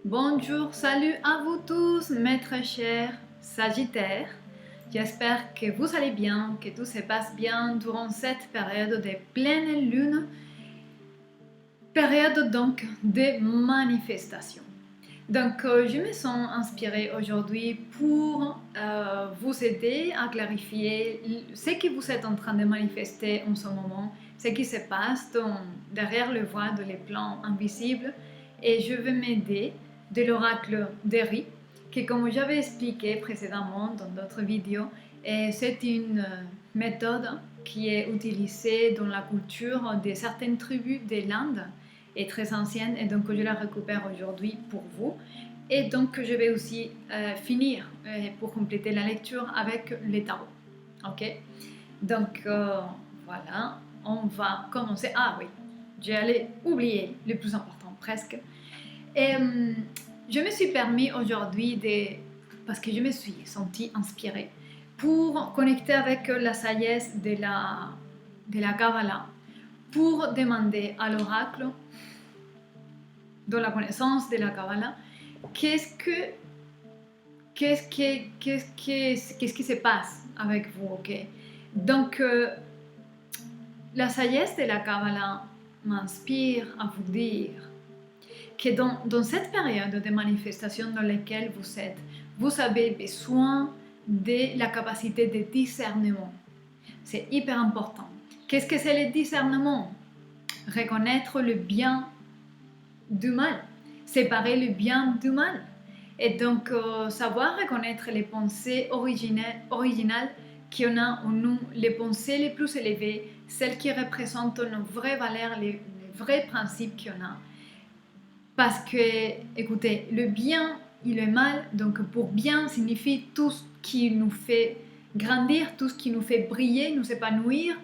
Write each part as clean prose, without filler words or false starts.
Bonjour, salut à vous tous, mes très chers Sagittaires. J'espère que vous allez bien, que tout se passe bien durant cette période de pleine lune, période donc de manifestation. Donc, je me sens inspirée aujourd'hui pour vous aider à clarifier ce que vous êtes en train de manifester en ce moment, ce qui se passe derrière le voile de les plans invisibles. Et je vais m'aider de l'oracle d'Eri, que comme j'avais expliqué précédemment dans d'autres vidéos, c'est une méthode qui est utilisée dans la culture de certaines tribus de l'Inde, est très ancienne, et donc je la récupère aujourd'hui pour vous. Et donc je vais aussi finir pour compléter la lecture avec les tarots. Ok, donc voilà, on va commencer. Ah oui, j'allais oublier le plus important presque. Et je me suis permis aujourd'hui parce que je me suis sentie inspirée pour connecter avec la sagesse de la Kabbalah, pour demander à l'oracle, dans la connaissance de la Kabbalah, qu'est-ce qui se passe avec vous, ok? Donc, la sagesse de la Kabbalah m'inspire à vous dire que dans cette période de manifestation dans laquelle vous êtes, vous avez besoin de la capacité de discernement. C'est hyper important. Qu'est-ce que c'est le discernement? Reconnaître le bien du mal, séparer le bien du mal. Et donc, savoir reconnaître les pensées originales qu'on a en nous, les pensées les plus élevées, celles qui représentent nos vraies valeurs, les vrais principes qu'on a. Parce que, écoutez, le bien et le mal, donc pour bien signifie tout ce qui nous fait grandir, tout ce qui nous fait briller, nous épanouir,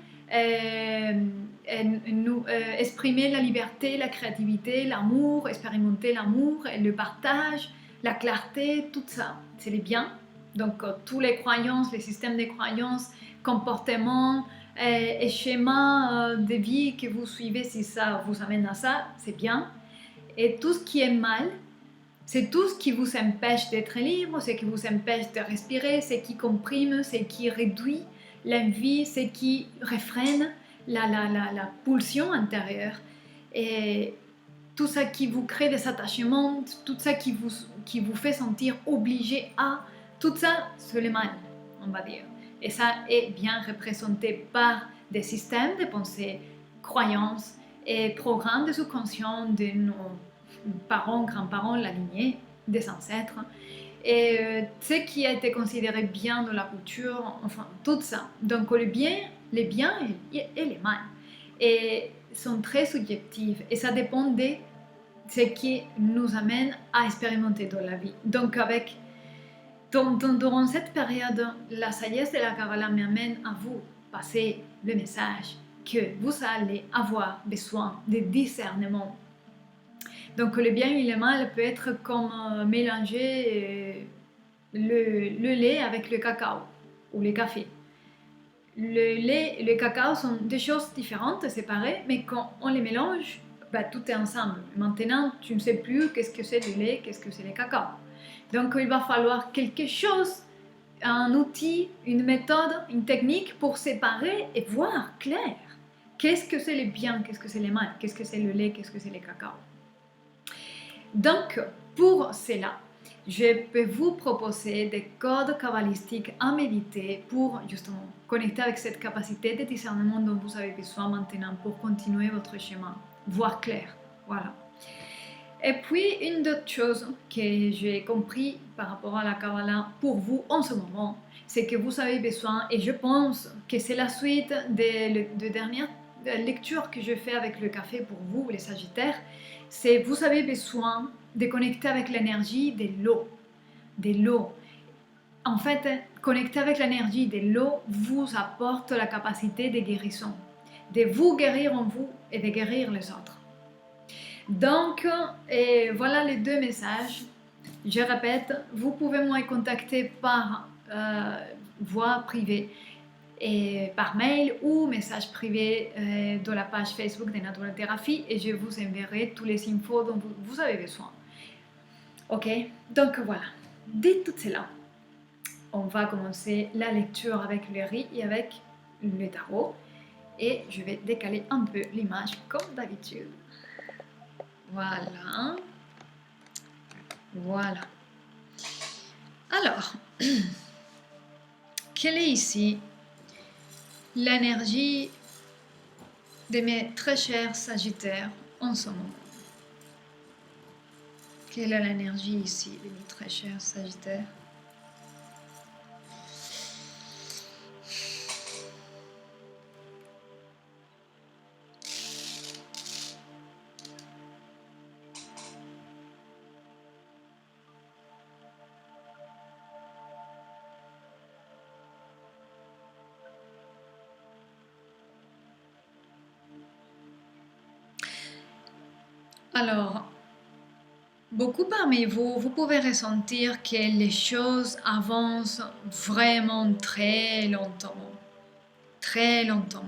exprimer la liberté, la créativité, l'amour, expérimenter l'amour, le partage, la clarté, tout ça, c'est les biens. Donc, tous les croyances, les systèmes de croyances, comportements et schémas de vie que vous suivez, si ça vous amène à ça, c'est bien. Et tout ce qui est mal, c'est tout ce qui vous empêche d'être libre, ce qui vous empêche de respirer, ce qui comprime, ce qui réduit l'envie, ce qui réfrène la pulsion intérieure. Et tout ça qui vous crée des attachements, tout ça qui vous fait sentir obligé à, tout ça, c'est le mal, on va dire. Et ça est bien représenté par des systèmes de pensée, croyances et programmes de subconscient de nos parents, grands-parents, la lignée des ancêtres. Et ce qui a été considéré bien dans la culture, enfin tout ça. Donc le bien et les mal. Et sont très subjectifs et ça dépend de ce qui nous amène à expérimenter dans la vie. Donc durant cette période, la sagesse de la Kabbalah m'amène à vous passer le message que vous allez avoir besoin de discernement. Donc le bien et le mal peut être comme mélanger le lait avec le cacao ou le café. Le lait et le cacao sont des choses différentes, séparées, mais quand on les mélange, tout est ensemble. Maintenant, tu ne sais plus qu'est-ce que c'est le lait, qu'est-ce que c'est le cacao. Donc il va falloir quelque chose, un outil, une méthode, une technique pour séparer et voir clair. Qu'est-ce que c'est le bien, qu'est-ce que c'est le mal, qu'est-ce que c'est le lait, qu'est-ce que c'est le cacao. Donc, pour cela, je peux vous proposer des codes kabbalistiques à méditer pour justement connecter avec cette capacité de discernement dont vous avez besoin maintenant pour continuer votre chemin, voir clair. Voilà. Et puis, une autre chose que j'ai compris par rapport à la Kabbalah pour vous en ce moment, c'est que vous avez besoin, et je pense que c'est la suite de dernières lectures que je fais avec le café pour vous, les Sagittaires, c'est vous avez besoin de connecter avec l'énergie de l'eau. De l'eau. En fait, connecter avec l'énergie de l'eau vous apporte la capacité de guérison, de vous guérir en vous et de guérir les autres. Donc, voilà les deux messages. Je répète, vous pouvez me contacter par voie privée et par mail ou message privé dans la page Facebook de Natural Thérapie et je vous enverrai tous les infos dont vous avez besoin. Ok, donc voilà. Dit tout cela, on va commencer la lecture avec le riz et avec le tarot. Et je vais décaler un peu l'image comme d'habitude. Voilà. Voilà. Alors, quelle est ici l'énergie de mes très chers Sagittaires en ce moment? Quelle est l'énergie ici de mes très chers Sagittaires? Alors, beaucoup parmi vous, vous pouvez ressentir que les choses avancent vraiment très longtemps. Très longtemps.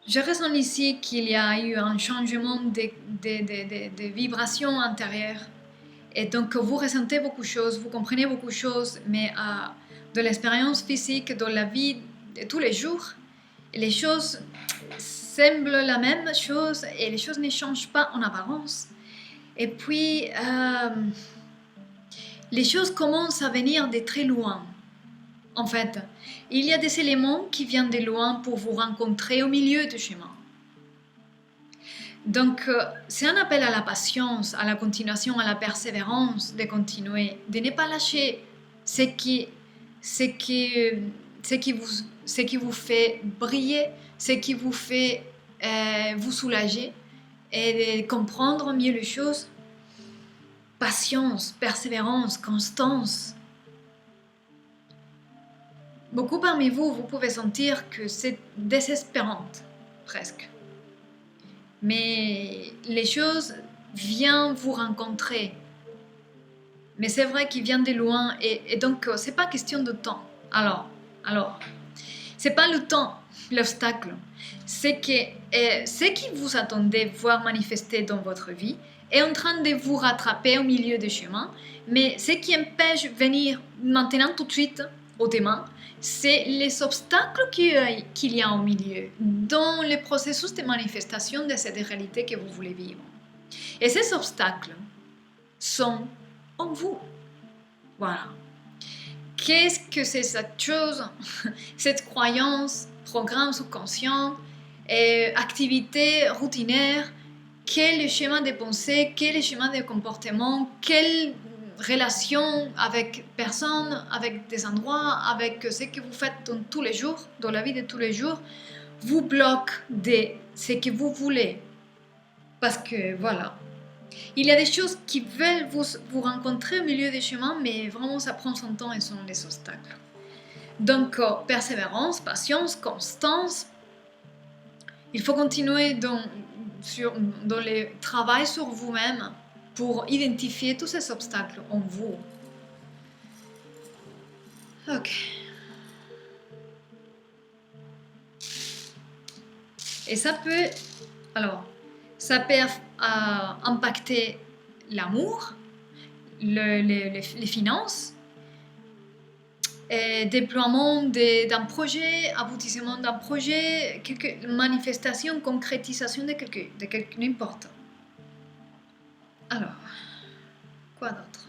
Je ressens ici qu'il y a eu un changement de vibration intérieure. Et donc, vous ressentez beaucoup de choses, vous comprenez beaucoup de choses, mais de l'expérience physique, dans la vie de tous les jours, les choses semblent la même chose et les choses ne changent pas en apparence. Et puis, les choses commencent à venir de très loin. En fait, il y a des éléments qui viennent de loin pour vous rencontrer au milieu du chemin. Donc, c'est un appel à la patience, à la continuation, à la persévérance, de continuer, de ne pas lâcher ce qui vous fait briller, ce qui vous fait vous soulager et de comprendre mieux les choses. Patience, persévérance, constance. Beaucoup parmi vous, vous pouvez sentir que c'est désespérant, presque. Mais les choses viennent vous rencontrer. Mais c'est vrai qu'ils viennent de loin et donc c'est pas question de temps. Alors, c'est pas le temps, l'obstacle. C'est que ce qui vous attendez voir manifester dans votre vie est en train de vous rattraper au milieu du chemin. Mais ce qui empêche de venir maintenant tout de suite au témoin, c'est les obstacles qu'il y a au milieu, dans le processus de manifestation de cette réalité que vous voulez vivre. Et ces obstacles sont en vous. Voilà. Qu'est-ce que c'est cette chose, cette croyance, programme subconscient, activité routinaire, quel est le schéma de pensée, quel est le schéma de comportement, quelle relation avec personne, avec des endroits, avec ce que vous faites dans tous les jours, dans la vie de tous les jours, vous bloque de ce que vous voulez. Parce que voilà, il y a des choses qui veulent vous rencontrer au milieu des chemins, mais vraiment ça prend son temps et sont des obstacles. Donc, persévérance, patience, constance. Il faut continuer dans le travail sur vous-même pour identifier tous ces obstacles en vous. Ok. Et ça peut impacter l'amour, les finances, déploiement d'un projet, aboutissement d'un projet, manifestation, concrétisation de n'importe. Alors, quoi d'autre?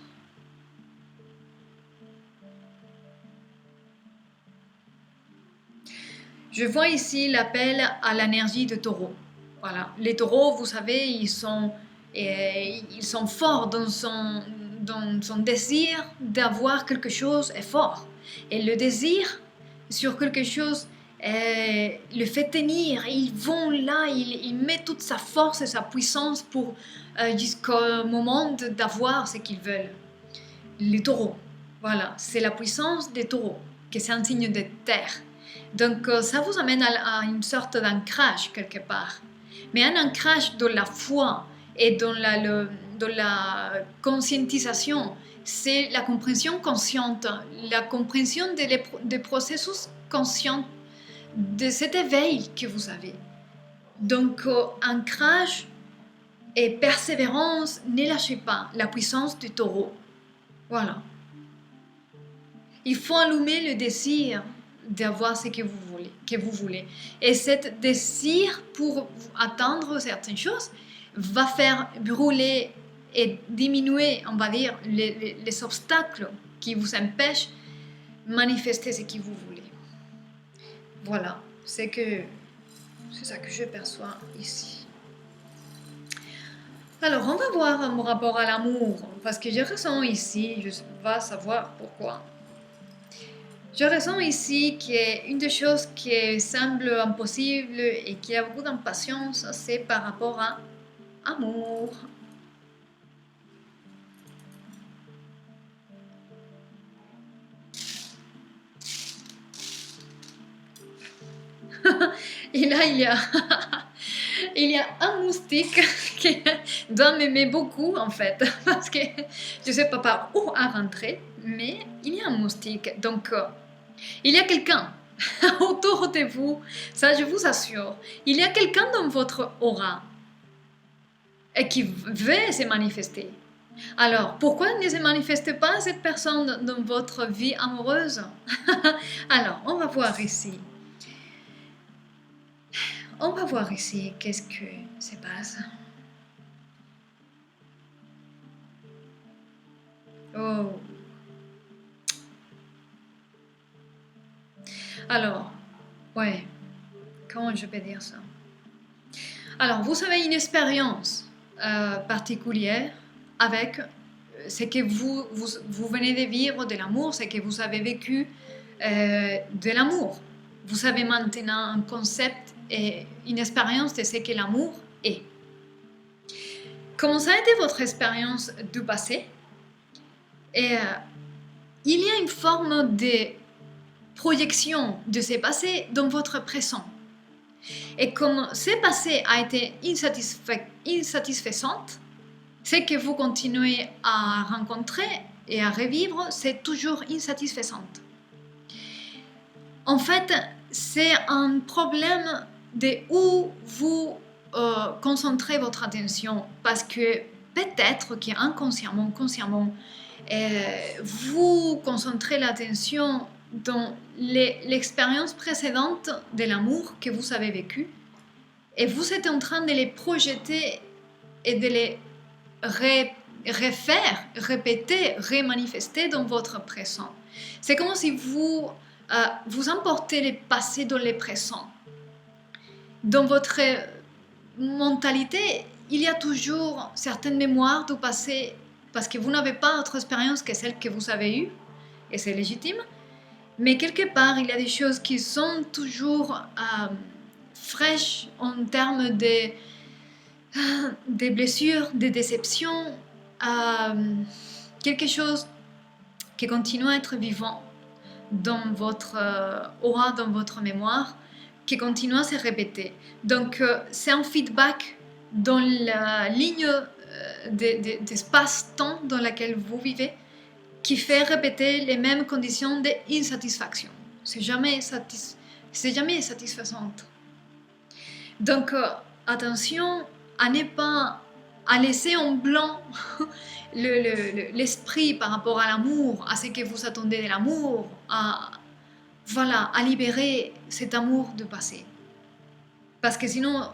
Je vois ici l'appel à l'énergie de taureau. Voilà. Les taureaux, vous savez, ils sont forts dans son désir d'avoir quelque chose est fort. Et le désir sur quelque chose le fait tenir. Ils vont là, il met toute sa force et sa puissance pour jusqu'au moment d'avoir ce qu'ils veulent. Les taureaux, voilà, c'est la puissance des taureaux, que c'est un signe de terre. Donc ça vous amène à une sorte d'ancrage quelque part. Mais un ancrage dans la foi et dans la conscientisation, c'est la compréhension consciente, la compréhension des processus conscients de cet éveil que vous avez. Donc, ancrage Et persévérance, ne lâchez pas la puissance du taureau. Voilà. Il faut allumer le désir d'avoir ce que vous voulez. Et cet désir pour atteindre certaines choses va faire brûler et diminuer, on va dire, les obstacles qui vous empêchent de manifester ce que vous voulez. Voilà, c'est ça que je perçois ici. Alors, on va voir mon rapport à l'amour, parce que je ressens ici, je vais savoir pourquoi. Je ressens ici qu'une des choses qui semble impossible et qui a beaucoup d'impatience, c'est par rapport à amour. Et là, il y a un moustique qui doit m'aimer beaucoup, en fait, parce que je ne sais pas par où à rentrer, mais il y a un moustique. Donc, il y a quelqu'un autour de vous, ça je vous assure. Il y a quelqu'un dans votre aura et qui veut se manifester. Alors, pourquoi ne se manifeste pas cette personne dans votre vie amoureuse? Alors, on va voir ici. On va voir ici qu'est-ce que se passe. Oh. Alors, ouais, comment je peux dire ça? Alors, vous avez une expérience particulière avec ce que vous venez de vivre de l'amour, ce que vous avez vécu de l'amour. Vous avez maintenant un concept et une expérience de ce que l'amour est. Comment ça a été votre expérience du passé? Et il y a une forme de projection de ce passé dans votre présent. Et comme ce passé a été insatisfaisante, ce que vous continuez à rencontrer et à revivre, c'est toujours insatisfaisante. En fait, c'est un problème de où vous concentrez votre attention, parce que peut-être qu'inconsciemment, consciemment, vous concentrez l'attention dans l'expérience précédente de l'amour que vous avez vécu, et vous êtes en train de les projeter et de les refaire, répéter, remanifester dans votre présent. C'est comme si vous emportez le passé dans le présent. Dans votre mentalité, il y a toujours certaines mémoires du passé, parce que vous n'avez pas d'autre expérience que celle que vous avez eue, et c'est légitime. Mais quelque part, il y a des choses qui sont toujours fraîches en termes de blessures, de déceptions, quelque chose qui continue à être vivant dans votre aura, dans votre mémoire, qui continue à se répéter. Donc, c'est un feedback dans la ligne d'espace-temps dans laquelle vous vivez, qui fait répéter les mêmes conditions d'insatisfaction. C'est jamais satisfaisante. Donc, attention à ne pas laisser en blanc l'esprit par rapport à l'amour, à ce que vous attendez de l'amour, à libérer cet amour du passé. Parce que sinon,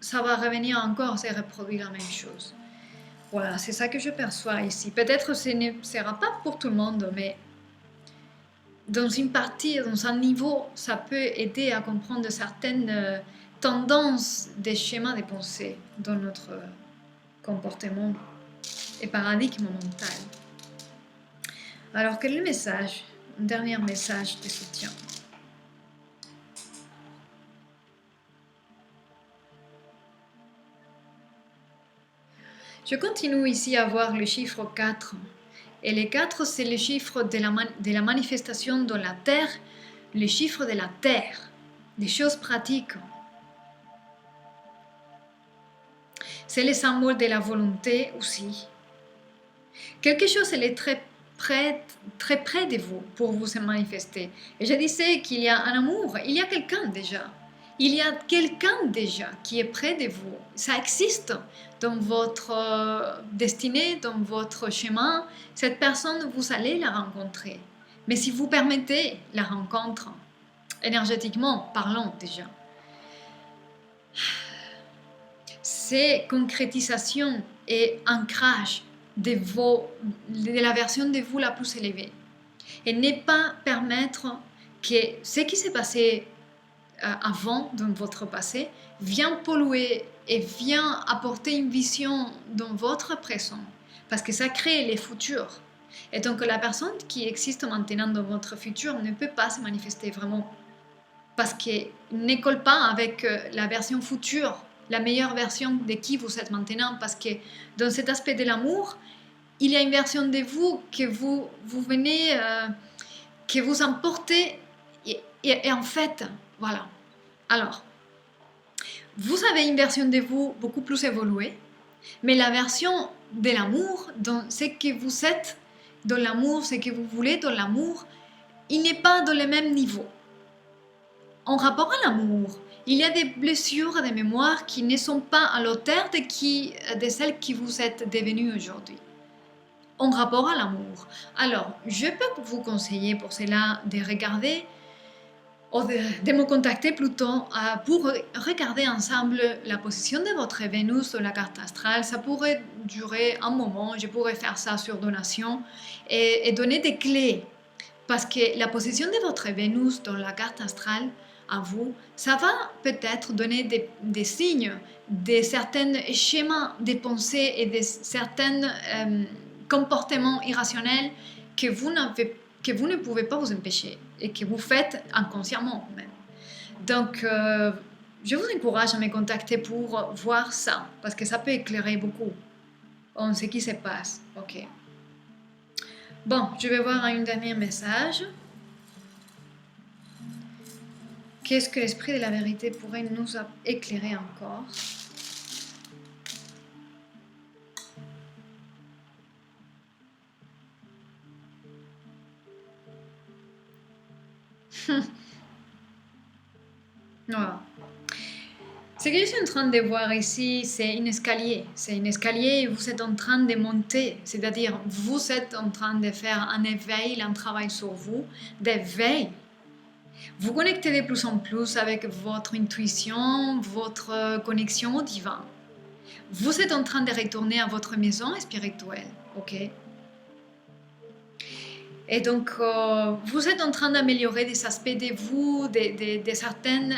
ça va revenir encore, c'est reproduire la même chose. Voilà, c'est ça que je perçois ici. Peut-être ce ne sera pas pour tout le monde, mais dans une partie, dans un niveau, ça peut aider à comprendre certaines tendances des schémas de pensée dans notre comportement et paradigme mental. Alors, quel est le message? Un dernier message de soutien. Je continue ici à voir le chiffre 4. Et le 4, c'est le chiffre de la manifestation dans la terre, le chiffre de la terre, des choses pratiques. C'est le symbole de la volonté aussi. Quelque chose est très près de vous pour vous se manifester. Et je disais qu'il y a un amour, il y a quelqu'un déjà Il y a quelqu'un déjà qui est près de vous. Ça existe dans votre destinée, dans votre chemin. Cette personne, vous allez la rencontrer. Mais si vous permettez la rencontre, énergétiquement parlant déjà, c'est concrétisation et ancrage de la version de vous la plus élevée. Et ne pas permettre que ce qui s'est passé avant dans votre passé vient polluer et vient apporter une vision dans votre présent. Parce que ça crée les futurs. Et donc la personne qui existe maintenant dans votre futur ne peut pas se manifester vraiment. Parce qu'elle ne colle pas avec la version future, la meilleure version de qui vous êtes maintenant. Parce que dans cet aspect de l'amour, il y a une version de vous que vous venez, que vous emportez. Et en fait, voilà. Alors, vous avez une version de vous beaucoup plus évoluée, mais la version de l'amour, dans ce que vous êtes, dans l'amour, ce que vous voulez dans l'amour, il n'est pas dans le même niveau. En rapport à l'amour, il y a des blessures, des mémoires qui ne sont pas à l'auteur de celles qui vous êtes devenues aujourd'hui. En rapport à l'amour. Alors, je peux vous conseiller pour cela de regarder ou de me contacter plutôt pour regarder ensemble la position de votre Vénus sur la carte astrale. Ça pourrait durer un moment, je pourrais faire ça sur donation et donner des clés. Parce que la position de votre Vénus dans la carte astrale, à vous, ça va peut-être donner des signes, de certains schémas de pensée et de certains comportements irrationnels que vous ne pouvez pas vous empêcher et que vous faites inconsciemment même. Donc, je vous encourage à me contacter pour voir ça, parce que ça peut éclairer beaucoup en ce qui se passe. Ok. Bon, je vais voir un dernier message. Qu'est-ce que l'esprit de la vérité pourrait nous éclairer encore? Voilà. Ce que je suis en train de voir ici, c'est un escalier. C'est un escalier et vous êtes en train de monter. C'est-à-dire, vous êtes en train de faire un éveil, un travail sur vous, d'éveil. Vous connectez de plus en plus avec votre intuition, votre connexion au divin. Vous êtes en train de retourner à votre maison spirituelle, ok? Et donc, vous êtes en train d'améliorer des aspects de vous, de certaines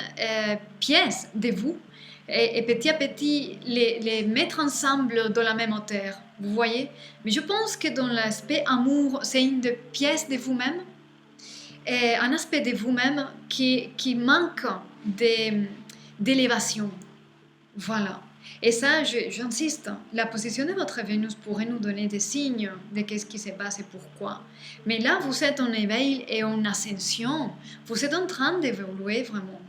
pièces de vous, et petit à petit les mettre ensemble dans la même hauteur, vous voyez? Mais je pense que dans l'aspect amour, c'est une des pièces de vous-même, et un aspect de vous-même qui manque d'élévation. Voilà. Et ça, j'insiste, la position de votre Vénus pourrait nous donner des signes de qu'est-ce qui se passe et pourquoi. Mais là, vous êtes en éveil et en ascension. Vous êtes en train d'évoluer vraiment.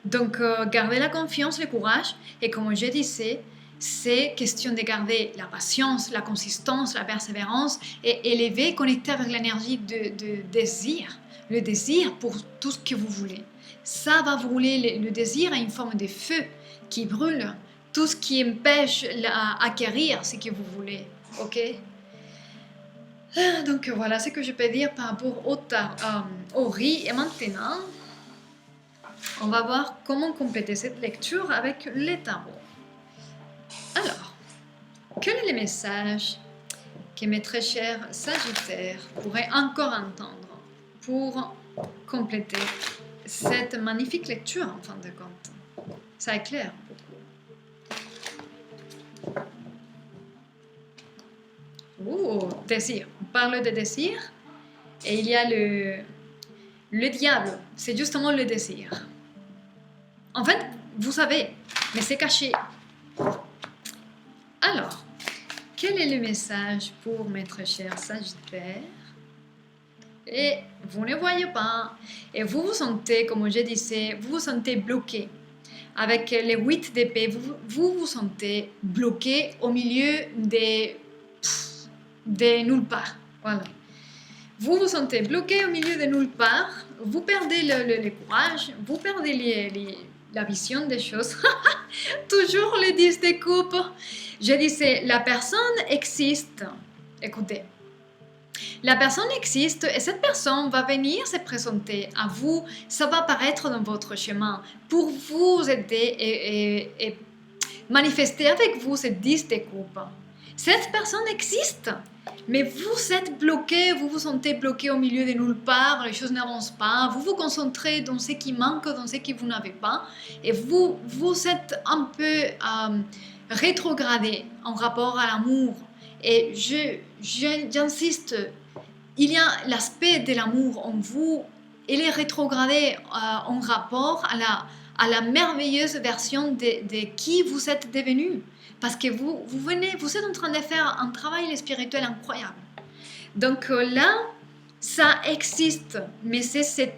Donc, gardez la confiance, le courage. Et comme je disais, c'est question de garder la patience, la consistance, la persévérance et élever, connecter avec l'énergie de désir. Le désir pour tout ce que vous voulez. Ça va brûler, le désir a une forme de feu qui brûle tout ce qui empêche d'acquérir ce que vous voulez. Ok? Donc voilà ce que je peux dire par rapport au riz. Et maintenant, on va voir comment compléter cette lecture avec les tarots. Alors, quel est le message que mes très chers Sagittaires pourraient encore entendre pour compléter cette magnifique lecture en fin de compte? Ça éclaire beaucoup. Oh, désir. On parle de désir et il y a le diable. C'est justement le désir. En fait, vous savez, mais c'est caché. Alors, quel est le message pour mes très chers Sagittaires? Et vous ne voyez pas. Et vous vous sentez, comme je disais, vous vous sentez bloqué. Avec les 8 d'épée, vous vous sentez bloqué au milieu de nulle part. Voilà. Vous vous sentez bloqué au milieu de nulle part. vous perdez le courage, vous perdez la vision des choses. Toujours le 10 de coupe. Je disais, la personne existe. Écoutez, la personne existe et cette personne va venir se présenter à vous. Ça va apparaître dans votre chemin pour vous aider et manifester avec vous ce 10 de coupe. Cette personne existe, mais vous êtes bloqué, vous vous sentez bloqué au milieu de nulle part, les choses n'avancent pas, vous vous concentrez dans ce qui manque, dans ce que vous n'avez pas, et vous êtes un peu rétrogradé en rapport à l'amour. Et j'insiste, il y a l'aspect de l'amour en vous, il est rétrogradé en rapport à la merveilleuse version de qui vous êtes devenu. Parce que vous êtes en train de faire un travail spirituel incroyable. Donc là, ça existe, mais c'est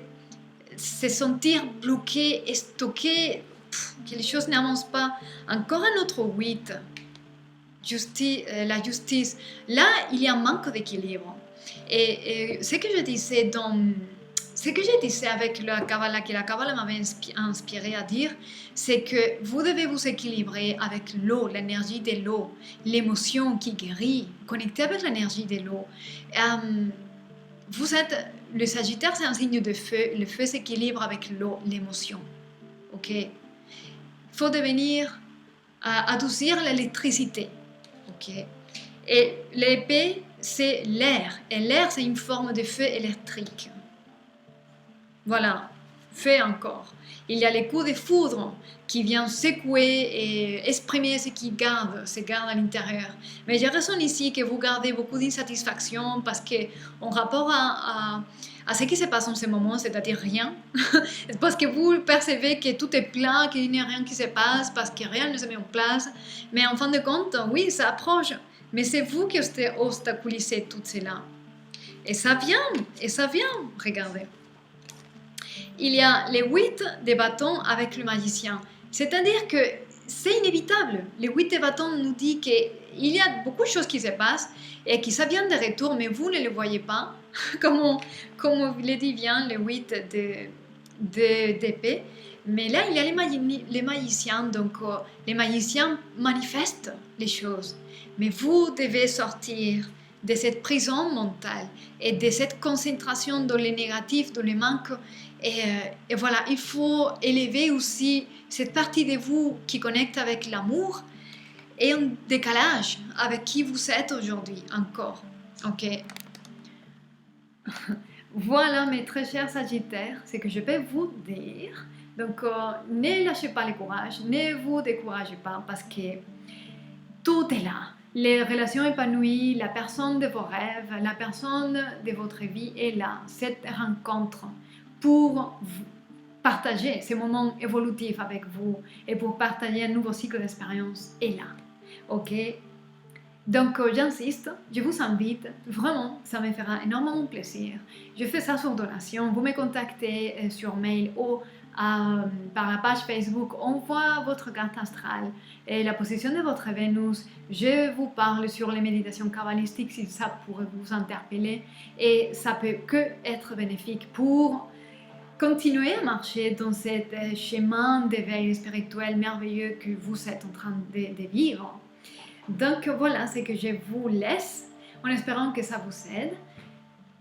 se sentir bloqué et stocké, que les choses n'avancent pas. Encore un autre 8, la justice. Là, il y a un manque d'équilibre. Et ce que je disais avec la Kabbalah, que la Kabbalah m'avait inspiré à dire, c'est que vous devez vous équilibrer avec l'eau, l'énergie de l'eau, l'émotion qui guérit, connecter avec l'énergie de l'eau. Le Sagittaire, c'est un signe de feu. Le feu s'équilibre avec l'eau, l'émotion. Ok. Il faut devenir adoucir l'électricité. Ok. Et l'épée, c'est l'air. Et l'air, c'est une forme de feu électrique. Voilà, fait encore. Il y a les coups de foudre qui viennent secouer et exprimer ce qui se garde à l'intérieur. Mais j'ai raison ici que vous gardez beaucoup d'insatisfaction parce que en rapport à ce qui se passe en ce moment, c'est-à-dire rien, parce que vous percevez que tout est plat, qu'il n'y a rien qui se passe, parce que rien ne se met en place. Mais en fin de compte, oui, ça approche. Mais c'est vous qui obstaculisez tout cela. Et ça vient, regardez. Il y a les 8 de bâtons avec le magicien. C'est-à-dire que c'est inévitable. Les 8 de bâtons nous dit qu'il y a beaucoup de choses qui se passent et que ça vient de retour, mais vous ne le voyez pas. Comme on l'a dit, vient les 8 d'épée. Mais là, il y a les magiciens. Donc, les magiciens manifestent les choses. Mais vous devez sortir de cette prison mentale et de cette concentration dans les négatifs, dans les manques. Et voilà, il faut élever aussi cette partie de vous qui connecte avec l'amour et un décalage avec qui vous êtes aujourd'hui encore. Ok. Voilà mes très chers Sagittaires, ce que je peux vous dire. Donc, ne lâchez pas le courage, ne vous découragez pas parce que tout est là. Les relations épanouies, la personne de vos rêves, la personne de votre vie est là. Cette rencontre pour vous partager ces moments évolutifs avec vous et pour partager un nouveau cycle d'expérience est là. Ok? Donc, j'insiste, je vous invite, vraiment, ça me fera énormément plaisir. Je fais ça sur donation. Vous me contactez sur mail ou par la page Facebook. On voit votre carte astrale et la position de votre Vénus. Je vous parle sur les méditations kabbalistiques si ça pourrait vous interpeller. Et ça peut que être bénéfique pour continuer à marcher dans ce chemin d'éveil spirituel merveilleux que vous êtes en train de vivre. Donc voilà ce que je vous laisse en espérant que ça vous aide.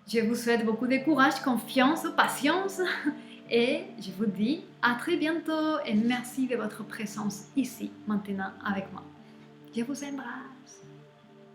Je vous souhaite beaucoup de courage, confiance, patience et je vous dis à très bientôt et merci de votre présence ici, maintenant avec moi. Je vous embrasse.